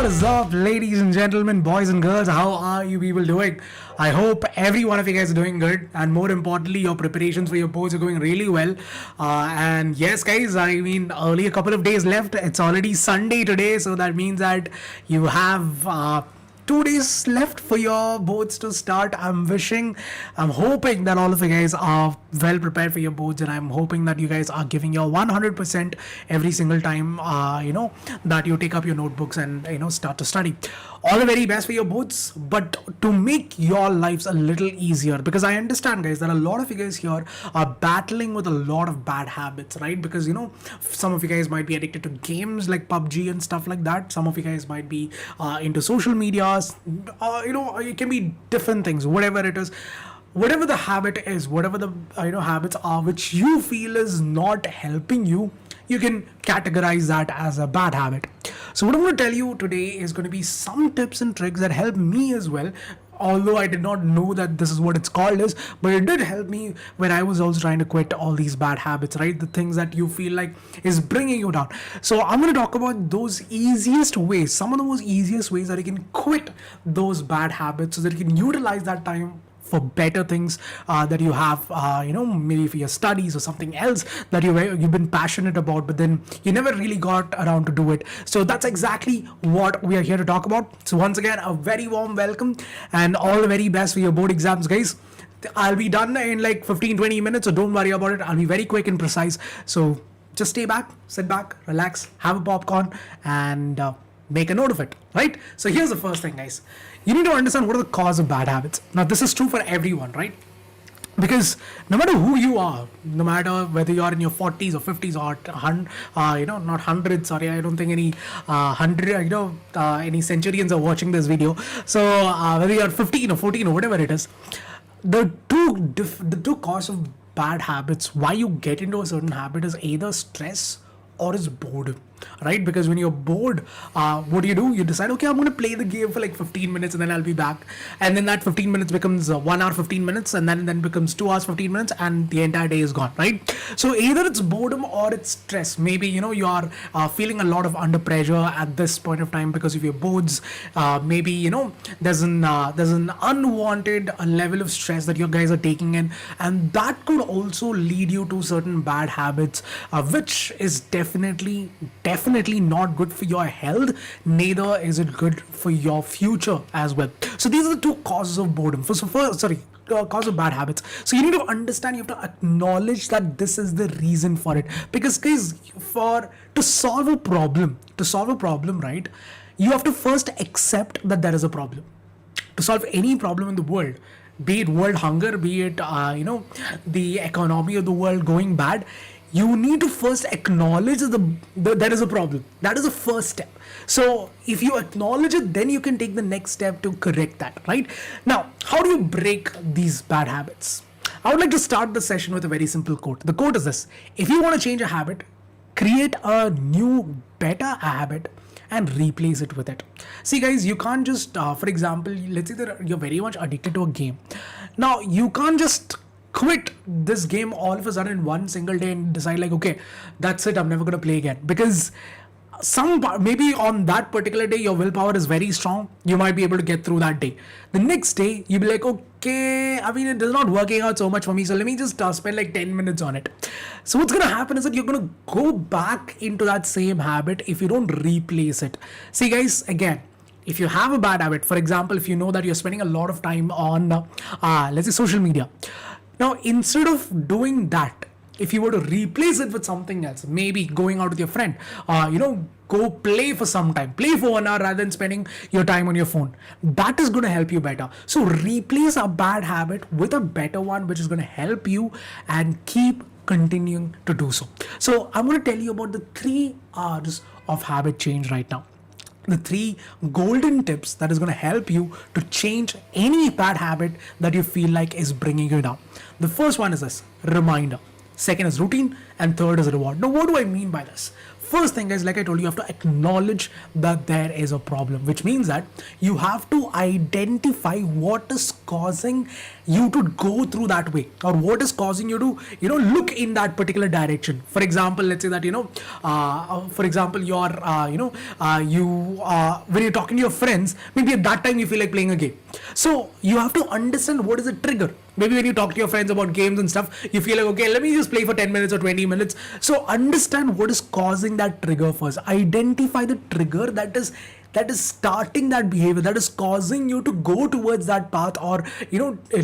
is up, ladies and gentlemen, boys and girls? How are you people doing? I hope every one of you guys are doing good, and more importantly, your preparations for your boards are going really well. And yes, guys, I mean, only a couple of days left. It's already Sunday today, so that means that you have 2 days left for your boards to start. I'm hoping that all of you guys are well prepared for your boards, and I'm hoping that you guys are giving your 100% every single time, that you take up your notebooks and, start to study. All the very best for your boards, but to make your lives a little easier, because I understand, guys, that a lot of you guys here are battling with a lot of bad habits, right? Because, some of you guys might be addicted to games like PUBG and stuff like that. Some of you guys might be into social media. It can be different things, whatever it is. Whatever the habit is, whatever the habits are which you feel is not helping you, you can categorize that as a bad habit. So what I'm going to tell you today is going to be some tips and tricks that help me as well. Although I did not know that this is what it's called is, but it did help me when I was also trying to quit all these bad habits, right? The things that you feel like is bringing you down. So I'm going to talk about those easiest ways, some of the most easiest ways that you can quit those bad habits so that you can utilize that time for better things that you have, maybe for your studies or something else that you've been passionate about, but then you never really got around to do it. So that's exactly what we are here to talk about. So once again, a very warm welcome and all the very best for your board exams, guys. I'll be done in like 15-20 minutes, so don't worry about it. I'll be very quick and precise. So just stay back, sit back, relax, have a popcorn, and make a note of it, right? So here's the first thing, guys. You need to understand what are the cause of bad habits. Now, this is true for everyone, right? Because no matter who you are, no matter whether you are in your 40s or 50s or not hundreds. Sorry, I don't think any any centurions are watching this video. So whether you are 15 or 14 or whatever it is, the two cause of bad habits, why you get into a certain habit, is either stress or is boredom, right? Because when you're bored, what do? You decide, okay, I'm going to play the game for like 15 minutes and then I'll be back. And then that 15 minutes becomes 1 hour, 15 minutes, and then becomes 2 hours, 15 minutes, and the entire day is gone, right? So either it's boredom or it's stress. Maybe, you are feeling a lot of under pressure at this point of time because of your boards. Maybe, there's an unwanted level of stress that you guys are taking in. And that could also lead you to certain bad habits, which is definitely not good for your health. Neither is it good for your future as well. So these are the two causes of boredom. Cause of bad habits. So you need to understand, you have to acknowledge that this is the reason for it. Because guys, to solve a problem, right, you have to first accept that there is a problem. To solve any problem in the world, be it world hunger, be it the economy of the world going bad, you need to first acknowledge that there is a problem. That is the first step. So if you acknowledge it, then you can take the next step to correct that, right? Now, how do you break these bad habits? I would like to start the session with a very simple quote. The quote is this: if you want to change a habit, create a new, better habit and replace it with it. See, guys, you can't just, for example, let's say that you're very much addicted to a game. Now, you can't just quit this game all of a sudden in one single day and decide like, okay, that's it, I'm never going to play again. Because maybe on that particular day your willpower is very strong, you might be able to get through that day. The next day you'll be like, okay, I mean, it is not working out so much for me, so let me just spend like 10 minutes on it. So what's going to happen is that you're going to go back into that same habit if you don't replace it. See, guys, again, if you have a bad habit, for example, if you know that you're spending a lot of time on let's say social media. Now, instead of doing that, if you were to replace it with something else, maybe going out with your friend, go play for some time, play for 1 hour rather than spending your time on your phone. That is going to help you better. So replace a bad habit with a better one, which is going to help you and keep continuing to do so. So I'm going to tell you about the 3 R's of habit change right now. The 3 golden tips that is going to help you to change any bad habit that you feel like is bringing you down. The first one is this: reminder. second is routine, and third is reward. Now, what do I mean by this? First thing is, like I told you, you have to acknowledge that there is a problem, which means that you have to identify what is causing you to go through that way, or what is causing you to, look in that particular direction. For example, let's say that, for example, when you're talking to your friends, maybe at that time you feel like playing a game. So you have to understand what is the trigger. Maybe when you talk to your friends about games and stuff, you feel like, okay, let me just play for 10 minutes or 20 minutes. So understand what is causing that trigger first. Identify the trigger that is starting that behavior, that is causing you to go towards that path, or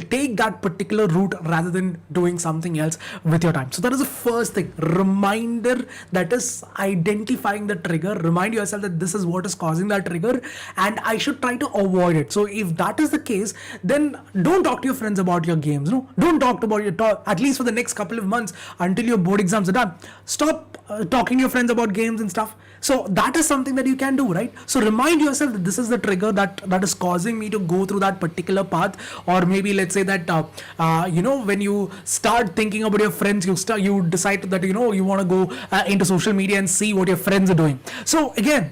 take that particular route rather than doing something else with your time. So that is the first thing. Reminder, that is identifying the trigger. Remind yourself that this is what is causing that trigger, and I should try to avoid it. So if that is the case, then don't talk to your friends about your games. No, don't talk about your talk, at least for the next couple of months until your board exams are done. Stop talking to your friends about games and stuff. So that is something that you can do, right? So remind yourself that this is the trigger that is causing me to go through that particular path. Or maybe let's say that when you start thinking about your friends, you decide that you want to go into social media and see what your friends are doing. So again,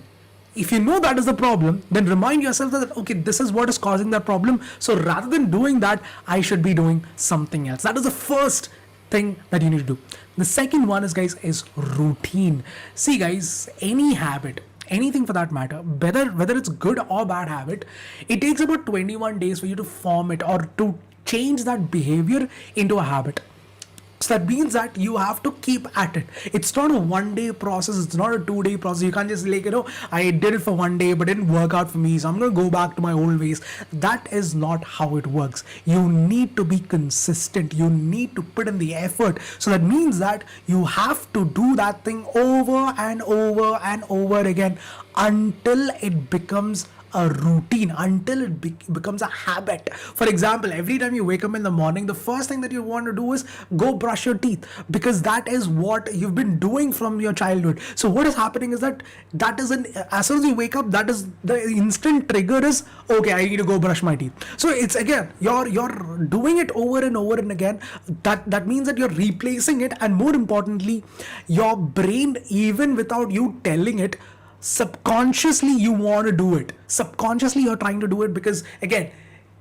if you know that is the problem, then remind yourself that, okay, this is what is causing that problem. So rather than doing that, I should be doing something else. That is the first thing that you need to do. The second one is, guys, is routine. See, guys, any habit, anything for that matter, whether it's good or bad habit, it takes about 21 days for you to form it or to change that behavior into a habit. So that means that you have to keep at it. It's not a 1 day process. It's not a 2 day process. You can't just I did it for 1 day, but it didn't work out for me, so I'm going to go back to my old ways. That is not how it works. You need to be consistent. You need to put in the effort. So that means that you have to do that thing over and over and over again until it becomes a routine, until it becomes a habit. For example, every time you wake up in the morning, the first thing that you want to do is go brush your teeth, because that is what you've been doing from your childhood. So what is happening is that is as soon as you wake up, that is the instant trigger is, okay, I need to go brush my teeth. So it's again, you're doing it over and over and again. That means that you're replacing it, and more importantly, your brain, even without you telling it, subconsciously you want to do it. Subconsciously you're trying to do it, because again,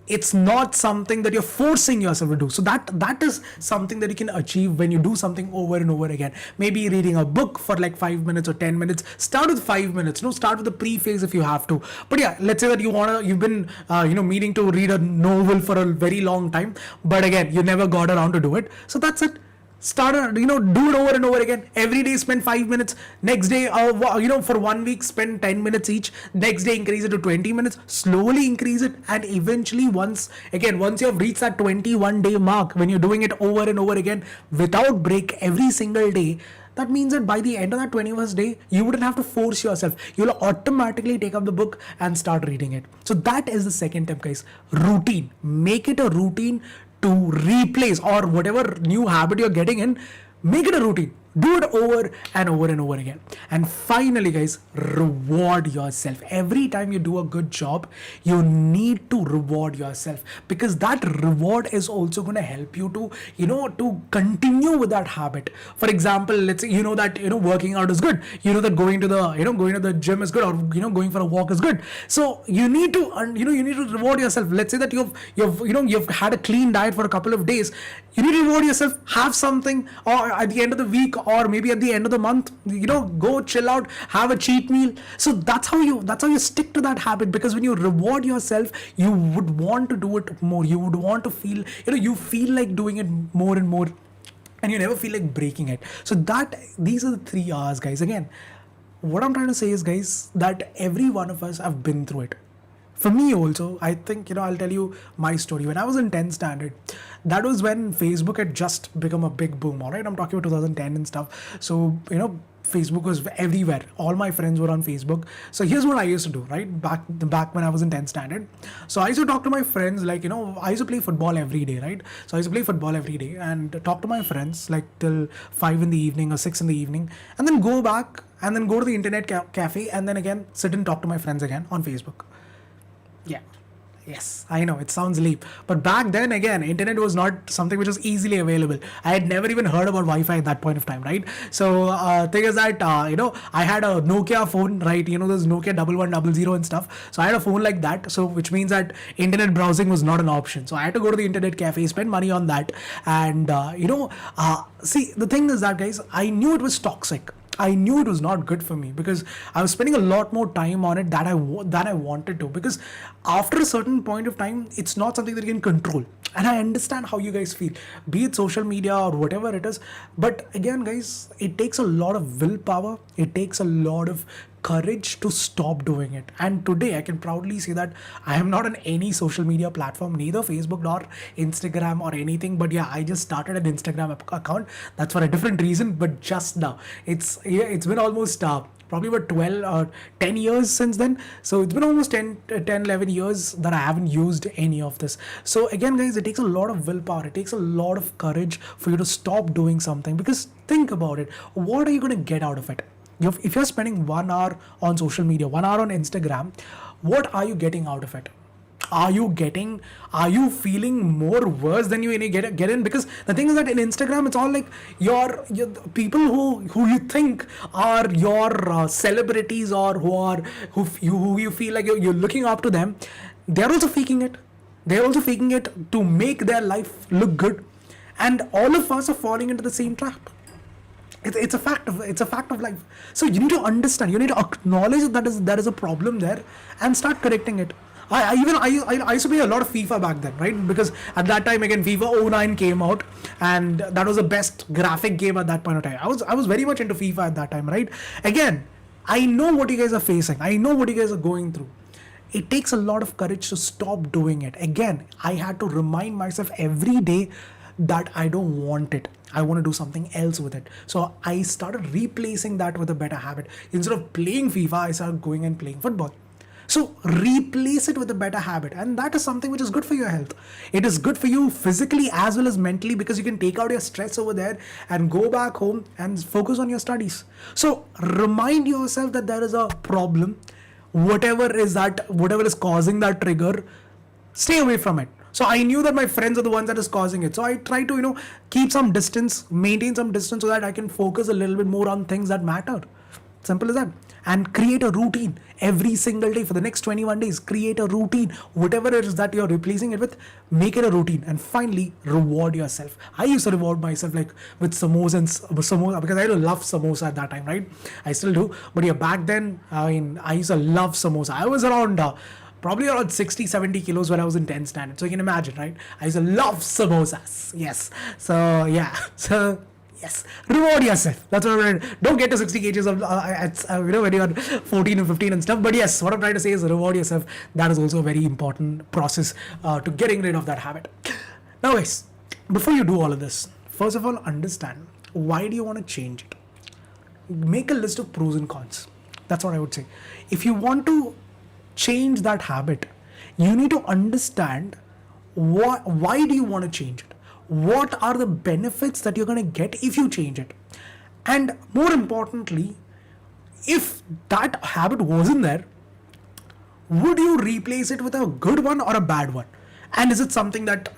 it's not something that you're forcing yourself to do. So that is something that you can achieve when you do something over and over again. Maybe reading a book for like 5 minutes or 10 minutes. Start with 5 minutes. Start with the preface if you have to. But yeah, let's say that you've been meaning to read a novel for a very long time, but again, you never got around to do it. So that's it. Start, do it over and over again. Every day spend 5 minutes. Next day, for 1 week, spend 10 minutes each. Next day, increase it to 20 minutes. Slowly increase it. And eventually, once you have reached that 21-day mark, when you're doing it over and over again without break every single day, that means that by the end of that 21st day, you wouldn't have to force yourself. You'll automatically take up the book and start reading it. So that is the second tip, guys. Routine. Make it a routine to replace, or whatever new habit you're getting in, make it a routine. Do it over and over and over again. And finally, guys, reward yourself. Every time you do a good job, you need to reward yourself, because that reward is also going to help you to, to continue with that habit. For example, let's say, that, working out is good. That going to the gym is good, or, going for a walk is good. So you need to, reward yourself. Let's say that you've had a clean diet for a couple of days. You need to reward yourself. Have something, or at the end of the week, or maybe at the end of the month, go chill out, have a cheat meal. So that's how you stick to that habit, because when you reward yourself, you would want to do it more. You would want to feel, you feel like doing it more and more, and you never feel like breaking it. So these are the 3 R's, guys. Again, what I'm trying to say is, guys, that every one of us have been through it. For me also, I think, I'll tell you my story. When I was in 10th standard, that was when Facebook had just become a big boom, all right? I'm talking about 2010 and stuff. So, Facebook was everywhere. All my friends were on Facebook. So here's what I used to do, right? Back when I was in 10th standard. So I used to talk to my friends, like, I used to play football every day, right? So I used to play football every day and talk to my friends like till 5 in the evening or 6 in the evening, and then go back and then go to the internet cafe and then again sit and talk to my friends again on Facebook. Yeah. Yes, I know it sounds leap, but back then again, internet was not something which was easily available. I had never even heard about Wi-Fi at that point of time, right? So thing is that I had a Nokia phone, right? Those Nokia 1100 and stuff. So I had a phone like that. So which means that internet browsing was not an option. So I had to go to the internet cafe, spend money on that, and see, the thing is that, guys, I knew it was toxic. I knew it was not good for me because I was spending a lot more time on it than I wanted to. Because after a certain point of time, it's not something that you can control. And I understand how you guys feel, be it social media or whatever it is. But again, guys, it takes a lot of willpower. It takes a lot of courage to stop doing it. And today I can proudly say that I am not on any social media platform, neither Facebook nor Instagram or anything. But yeah, I just started an Instagram account. That's for a different reason. But just now, it's been almost probably about 12 or 10 years since then. So it's been almost 11 years that I haven't used any of this. So again, guys, it takes a lot of willpower. It takes a lot of courage for you to stop doing something. Because think about it, what are you going to get out of it? If you're spending 1 hour on social media, 1 hour on Instagram, what are you getting out of it? Are you feeling more worse than you get in? Because the thing is that in Instagram, it's all like your people who you think are your celebrities, or who you feel like you're looking up to them. They're also faking it. They're also faking it to make their life look good. And all of us are falling into the same trap. It's a fact of life. So you need to understand, you need to acknowledge that there is a problem there and start correcting it. I used to play a lot of FIFA back then, right? Because at that time, again, FIFA 09 came out, and that was the best graphic game at that point of time. I was very much into FIFA at that time, right? Again, I know what you guys are facing. I know what you guys are going through. It takes a lot of courage to stop doing it. Again, I had to remind myself every day that I don't want it. I want to do something else with it. So I started replacing that with a better habit. Instead of playing FIFA, I started going and playing football. So replace it with a better habit, and that is something which is good for your health. It is good for you physically as well as mentally, because you can take out your stress over there and go back home and focus on your studies. So remind yourself that there is a problem. Whatever is causing that trigger, stay away from it. So I knew that my friends are the ones that is causing it. So I try to, keep some distance, maintain some distance, so that I can focus a little bit more on things that matter. Simple as that. And create a routine every single day for the next 21 days. Create a routine. Whatever it is that you're replacing it with, make it a routine. And finally, reward yourself. I used to reward myself like with samosa, because I love samosa at that time, right? I still do. But yeah, back then, I used to love samosa. I was around probably around 60, 70 kilos when I was in 10th standard. So you can imagine, right? I used to love samosas. Yes. So yeah. So yes, reward yourself. That's what I'm trying to. Don't get to 60 kgs of when you're 14 and 15 and stuff. But yes, what I'm trying to say is reward yourself. That is also a very important process to getting rid of that habit. Now, guys, before you do all of this, first of all, understand, why do you want to change it? Make a list of pros and cons. That's what I would say. If you want to change that habit, you need to understand why do you want to change it? What are the benefits that you're going to get if you change it? And more importantly, if that habit wasn't there, would you replace it with a good one or a bad one? And is it something that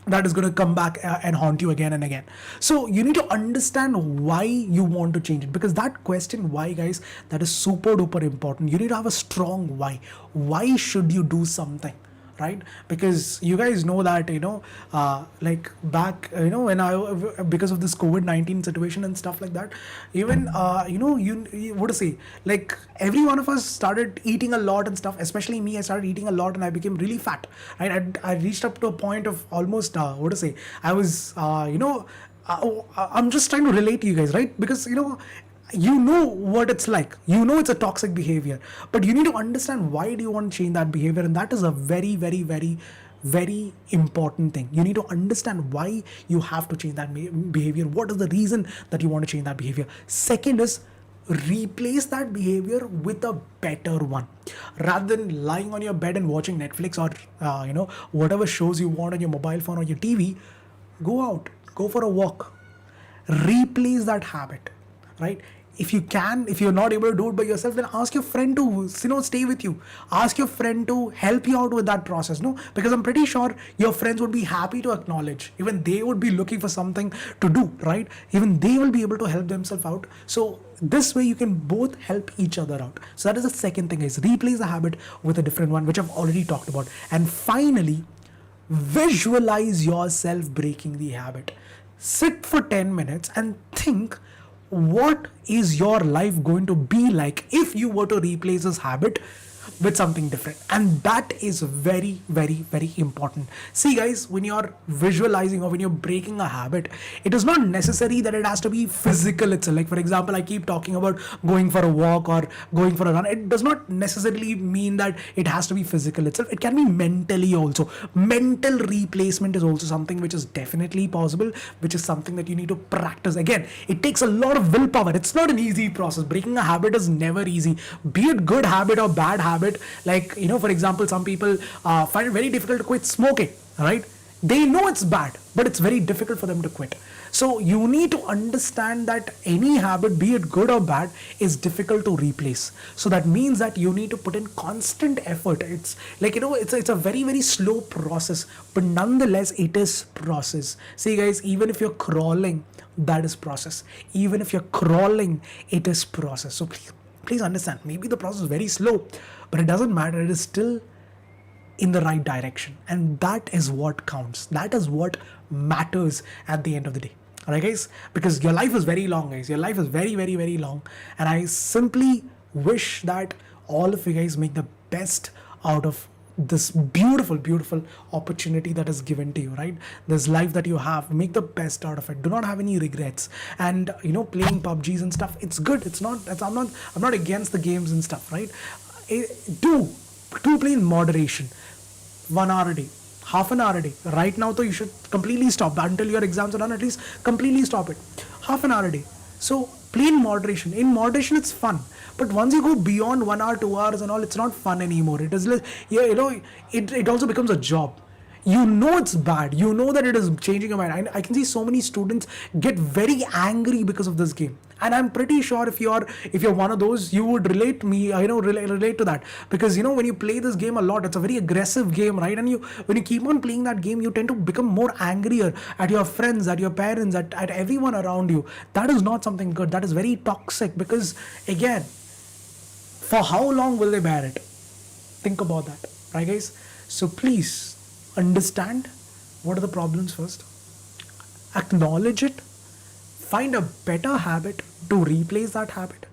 that is going to come back and haunt you again and again? So you need to understand why you want to change it, because that question why, guys, that is super duper important. You need to have a strong why should you do something, right? Because you guys know that like back when I, because of this COVID-19 situation and stuff like that, even you what to say, like every one of us started eating a lot and stuff. Especially me, I started eating a lot and I became really fat, right? I reached up to a point of almost what to say, I was I'm just trying to relate to you guys, right? Because you know what it's like, it's a toxic behavior, but you need to understand why do you want to change that behavior. And that is a very, very, very, very important thing. You need to understand why you have to change that behavior. What is the reason that you want to change that behavior? Second is, replace that behavior with a better one. Rather than lying on your bed and watching Netflix or whatever shows you want on your mobile phone or your TV, go out, go for a walk, replace that habit, right? if you're not able to do it by yourself, then ask your friend to, stay with you. Ask your friend to help you out with that process, no? Because I'm pretty sure your friends would be happy to acknowledge. Even they would be looking for something to do, right? Even they will be able to help themselves out. So this way you can both help each other out. So that is the second thing, is replace the habit with a different one, which I've already talked about. And finally, visualize yourself breaking the habit. Sit for 10 minutes and think, what is your life going to be like if you were to replace this habit with something different? And that is very, very, very important. See guys, when you're visualizing or when you're breaking a habit, it is not necessary that it has to be physical itself. Like for example, I keep talking about going for a walk or going for a run. It does not necessarily mean that it has to be physical itself. It can be mentally also. Mental replacement is also something which is definitely possible, which is something that you need to practice. Again, it takes a lot of willpower. It's not an easy process. Breaking a habit is never easy, be it good habit or bad habit. Like, for example, some people find it very difficult to quit smoking, right? They know it's bad, but it's very difficult for them to quit. So you need to understand that any habit, be it good or bad, is difficult to replace. So that means that you need to put in constant effort. It's like, it's a very, very slow process, but nonetheless it is process. See guys, even if you're crawling, that is process. Even if you're crawling, it is process. So please understand, maybe the process is very slow, but it doesn't matter. It is still in the right direction, and that is what counts. That is what matters at the end of the day. All right guys, because your life is very long, guys. Your life is very, very, very long, and I simply wish that all of you guys make the best out of this beautiful, beautiful opportunity that is given to you, right? This life that you have, make the best out of it. Do not have any regrets. And playing PUBGs and stuff, it's good. I'm not against the games and stuff, right? Do play in moderation. 1 hour a day, half an hour a day. Right now, though, you should completely stop until your exams are done. At least completely stop it. Half an hour a day. So play in moderation. In moderation, it's fun. But once you go beyond 1 hour, 2 hours and all, it's not fun anymore. It is like, it also becomes a job. It's bad. That it is changing your mind. I can see so many students get very angry because of this game. And I'm pretty sure if you're one of those, you would relate to that. Because when you play this game a lot, it's a very aggressive game, right? And when you keep on playing that game, you tend to become more angrier at your friends, at your parents, at everyone around you. That is not something good. That is very toxic, because again, for how long will they bear it? Think about that, right guys? So please understand what are the problems first, acknowledge it, find a better habit to replace that habit,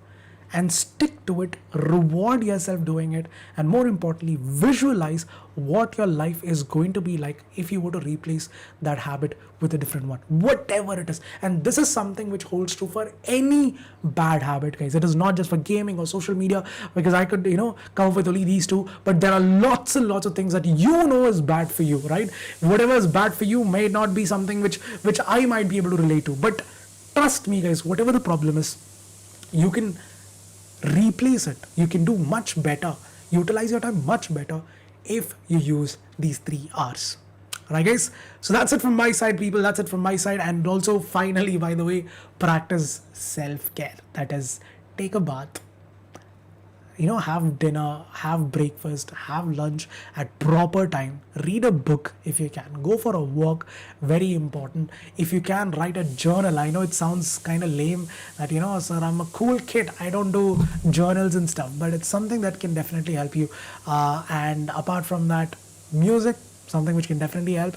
and stick to it. Reward yourself doing it, and more importantly, visualize what your life is going to be like if you were to replace that habit with a different one, whatever it is. And this is something which holds true for any bad habit, guys. It is not just for gaming or social media, because I could come up with only these two, but there are lots and lots of things that is bad for you, right? Whatever is bad for you may not be something which I might be able to relate to, but trust me guys, whatever the problem is, you can replace it. You can do much better, utilize your time much better if you use these 3 R's. Right guys, so that's it from my side, people. That's it from my side. And also, finally, by the way, practice self-care. That is, take a bath, have dinner, have breakfast, have lunch at proper time, read a book if you can, go for a walk, very important. If you can, write a journal. I know it sounds kind of lame that, sir, I'm a cool kid, I don't do journals and stuff, but it's something that can definitely help you. And apart from that, music, something which can definitely help.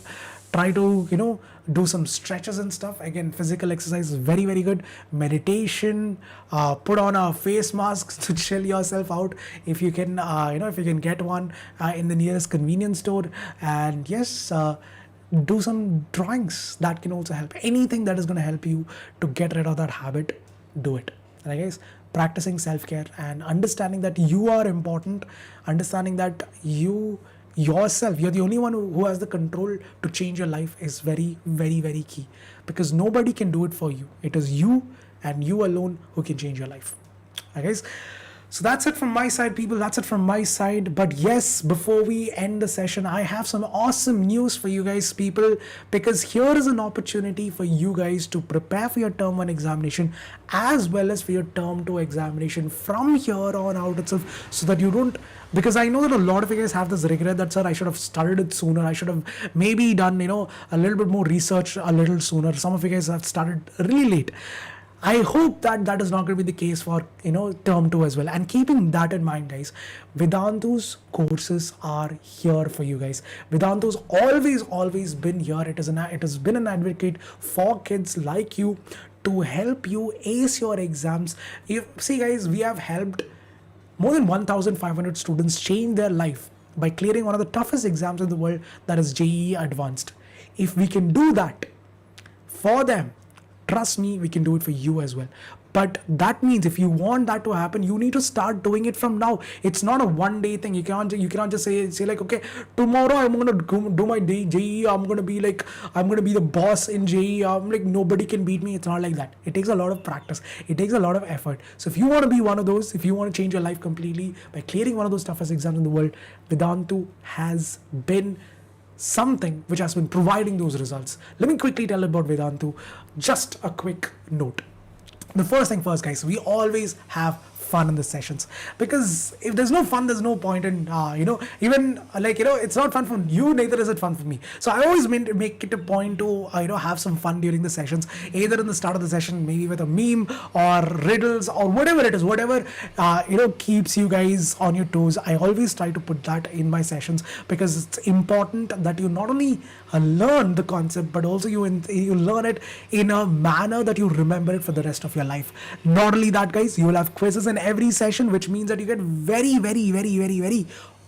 Try to do some stretches and stuff. Again, physical exercise is very, very good. Meditation, put on a face mask to chill yourself out if you can, if you can get one in the nearest convenience store. And yes, do some drawings. That can also help. Anything that is going to help you to get rid of that habit, do it. Right guys, practicing self-care and understanding that you are important, understanding that yourself, you're the only one who has the control to change your life, is very, very, very key, because nobody can do it for you. It is you and you alone who can change your life. Okay guys, So that's it from my side, people. That's it from my side. But yes, before we end the session, I have some awesome news for you guys, people, because here is an opportunity for you guys to prepare for your term 1 examination as well as for your term 2 examination from here on out itself, so that you don't, because I know that a lot of you guys have this regret that, sir, I should have started it sooner. I should have maybe done, a little bit more research a little sooner. Some of you guys have started really late. I hope that that is not going to be the case for term 2 as well. And keeping that in mind, guys, Vedantu's courses are here for you guys. Vedantu's always been here. It has been an advocate for kids like you to help you ace your exams. See, guys, we have helped more than 1,500 students change their life by clearing one of the toughest exams in the world, that is JEE Advanced. If we can do that for them, trust me, we can do it for you as well. But that means if you want that to happen, you need to start doing it from now. It's not a one-day thing. You cannot just say like, okay, tomorrow I'm going to do my JEE. I'm going to be the boss in JEE. I'm like, nobody can beat me. It's not like that. It takes a lot of practice. It takes a lot of effort. So if you want to be one of those, if you want to change your life completely by clearing one of those toughest exams in the world, Vedantu has been something which has been providing those results. Let me quickly tell about Vedantu. Just a quick note. The first thing first, guys, we always have fun in the sessions, because if there's no fun, there's no point in it's not fun for you, neither is it fun for me. So I always make it a point to have some fun during the sessions, either in the start of the session, maybe with a meme or riddles or whatever it is, whatever keeps you guys on your toes. I always try to put that in my sessions, because it's important that you not only learn the concept, but also you learn it in a manner that you remember it for the rest of your life. Not only that, guys, you will have quizzes in every session, which means that you get very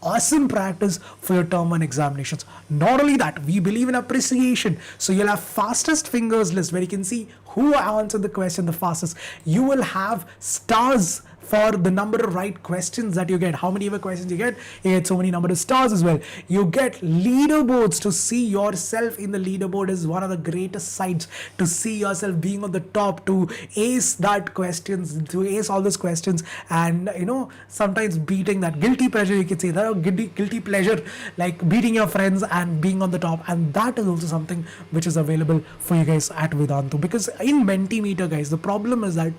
awesome practice for your term 1 examinations. Not only that, we believe in appreciation. So you'll have fastest fingers list, where you can see who answered the question the fastest. You will have stars for the number of right questions that you get. How many ever questions you get so many number of stars as well. You get leaderboards. To see yourself in the leaderboard is one of the greatest sights. To see yourself being on the top, to ace all those questions, and sometimes beating that guilty pleasure, you could say that guilty pleasure, like beating your friends and being on the top. And that is also something which is available for you guys at Vedantu, because in Mentimeter, guys, the problem is that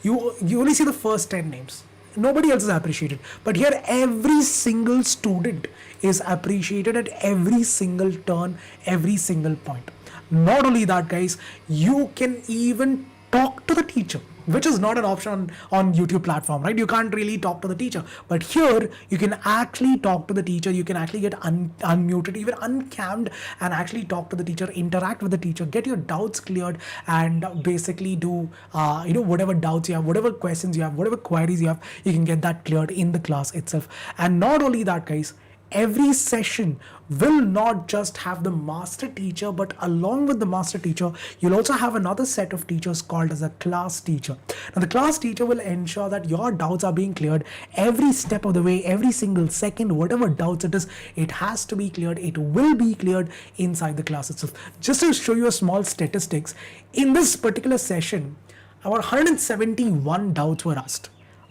you only see the first 10 names. Nobody else is appreciated. But here, every single student is appreciated at every single turn, every single point. Not only that, guys, you can even talk to the teacher, which is not an option on YouTube platform, right? You can't really talk to the teacher. But here, you can actually talk to the teacher. You can actually get unmuted, even uncammed, and actually talk to the teacher, interact with the teacher, get your doubts cleared, and basically do, whatever doubts you have, whatever questions you have, whatever queries you have, you can get that cleared in the class itself. And not only that, guys, every session will not just have the master teacher, but along with the master teacher, you'll also have another set of teachers called as a class teacher. Now, the class teacher will ensure that your doubts are being cleared every step of the way, every single second. Whatever doubts it is, it has to be cleared. It will be cleared inside the class itself. Just to show you a small statistics, in this particular session, about 171 doubts were asked.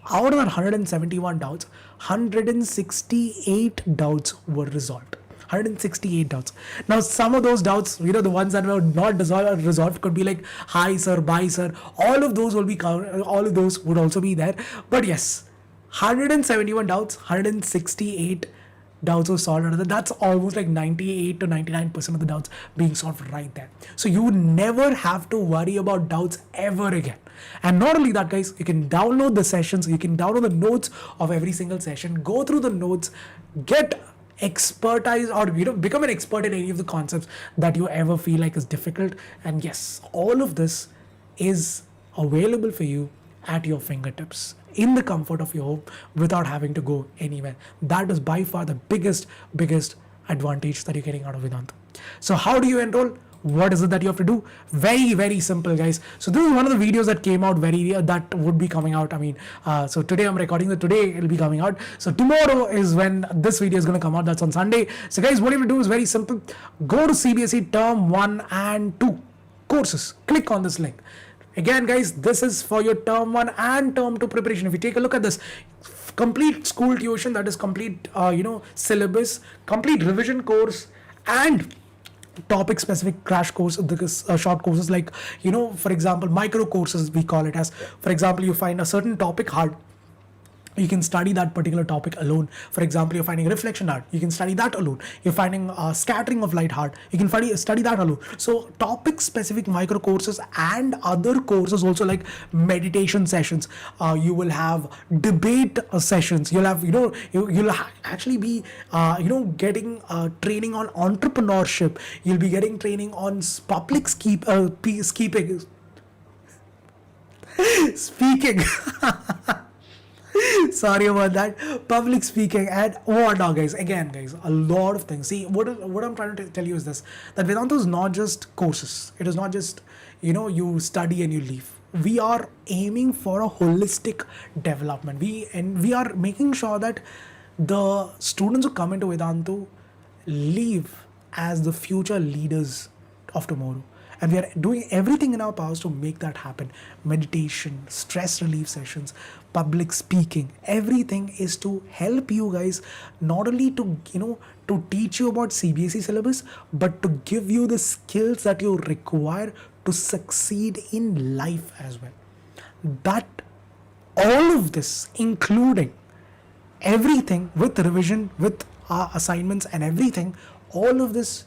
Out of that 171 doubts, 168 doubts were resolved. 168 doubts. Now, some of those doubts, the ones that were not resolved could be like, hi sir, bye sir. All of those would also be there. But yes, 171 doubts, 168 doubts were solved. That's almost like 98 to 99% of the doubts being solved right there. So you would never have to worry about doubts ever again. And not only that, guys, you can download the sessions, you can download the notes of every single session, go through the notes, get expertise, or become an expert in any of the concepts that you ever feel like is difficult. And yes, all of this is available for you at your fingertips, in the comfort of your home, without having to go anywhere. That is by far the biggest advantage that you're getting out of Vedantu. So how do you enroll? What is it that you have to do? Very simple, guys. So this is one of the videos that came out that would be coming out. So today I'm recording that. Today it'll be coming out. So tomorrow is when this video is going to come out. That's on Sunday. So guys, what you have to do is very simple. Go to CBSE Term 1 and 2 courses. Click on this link. Again, guys, this is for your term 1 and term 2 preparation. If you take a look at this, complete school tuition, that is complete, syllabus, complete revision course, and topic specific crash course, short courses, like, for example, micro courses, we call it as. For example, you find a certain topic hard, you can study that particular topic alone. For example, you're finding reflection hard, you can study that alone. You're finding scattering of light hard, you can study that alone. So topic specific micro courses and other courses also, like meditation sessions, you will have debate sessions, you'll have, you'll actually be getting training on entrepreneurship, you'll be getting training on public speaking. Sorry about that. Public speaking and whatnot, guys. Again, guys, a lot of things. See, what I'm trying to tell you is this: that Vedanta is not just courses. It is not just, you study and you leave. We are aiming for a holistic development. We are making sure that the students who come into Vedanta leave as the future leaders of tomorrow. And we are doing everything in our powers to make that happen. Meditation, stress relief sessions, public speaking, everything is to help you guys, not only to to teach you about CBSE syllabus, but to give you the skills that you require to succeed in life as well. That all of this, including everything with revision, with assignments and everything, all of this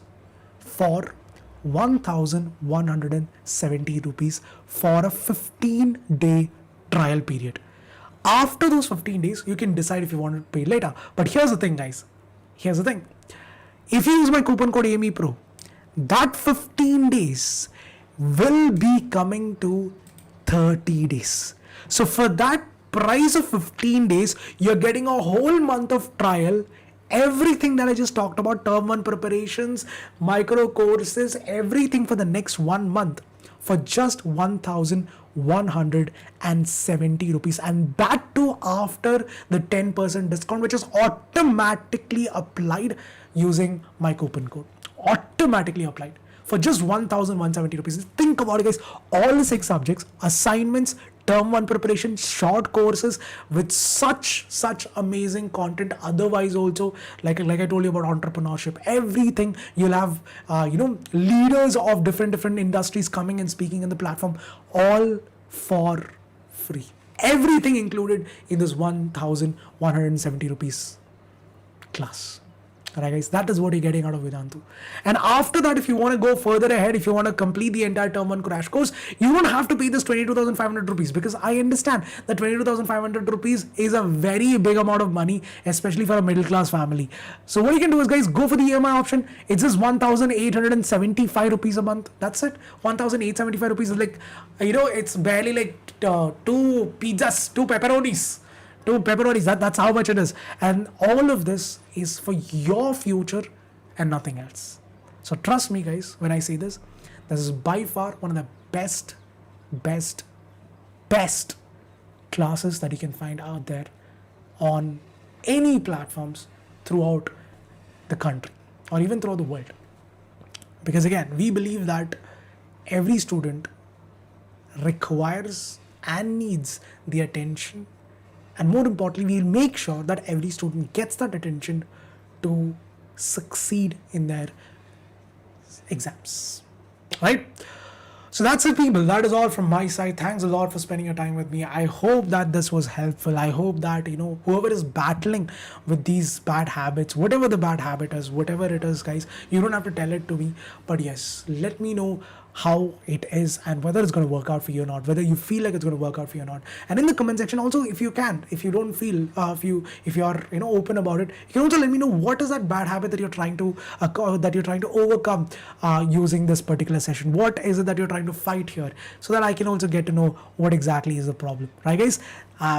for 1,170 rupees for a 15-day trial period. After those 15 days, you can decide if you want to pay later. But here's the thing, guys. Here's the thing. If you use my coupon code AMEPRO, that 15 days will be coming to 30 days. So for that price of 15 days, you're getting a whole month of trial. Everything that I just talked about, term 1 preparations, micro courses, everything for the next 1 month for just 1,170 rupees. And that too after the 10% discount, which is automatically applied using my coupon code. Automatically applied for just 1,170 rupees. Think about it, guys. All the 6 subjects, assignments, term 1 preparation, short courses with such amazing content. Otherwise also, like I told you about entrepreneurship, everything. You'll have leaders of different industries coming and speaking in the platform, all for free. Everything included in this 1,170 rupees class. Alright, guys, that is what you're getting out of Vedanta. And after that, if you want to go further ahead, if you want to complete the entire term 1 crash course, you don't have to pay this 22,500 rupees, because I understand that 22,500 rupees is a very big amount of money, especially for a middle class family. So what you can do is, guys, go for the EMI option. It's just 1,875 rupees a month. That's it. 1,875 rupees is like, it's barely like 2 pizzas, 2 pepperonis. That's how much it is. And all of this is for your future and nothing else. So trust me, guys, when I say this is by far one of the best classes that you can find out there on any platforms throughout the country or even throughout the world. Because again, we believe that every student requires and needs the attention. And more importantly, we'll make sure that every student gets that attention to succeed in their exams. Right? So that's it, people. That is all from my side. Thanks a lot for spending your time with me. I hope that this was helpful. I hope that, whoever is battling with these bad habits, whatever the bad habit is, whatever it is, guys, you don't have to tell it to me. But yes, let me know how it is and whether it's going to work out for you or not, whether you feel like it's going to work out for you or not. And in the comment section also, if you don't feel, if you're open about it, you can also let me know what is that bad habit that you're trying to overcome using this particular session. What is it that you're trying to fight here, so that I can also get to know what exactly is the problem, right, guys?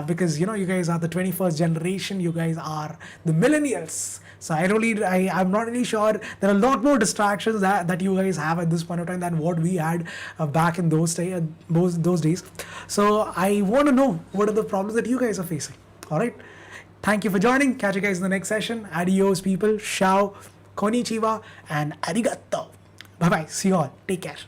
Because you guys are the 21st generation, you guys are the millennials. So I'm not really sure. There are a lot more distractions that you guys have at this point of time than what we had back in those days. So I want to know what are the problems that you guys are facing. All right. Thank you for joining. Catch you guys in the next session. Adios, people. Ciao, konnichiwa, and arigato. Bye bye. See you all. Take care.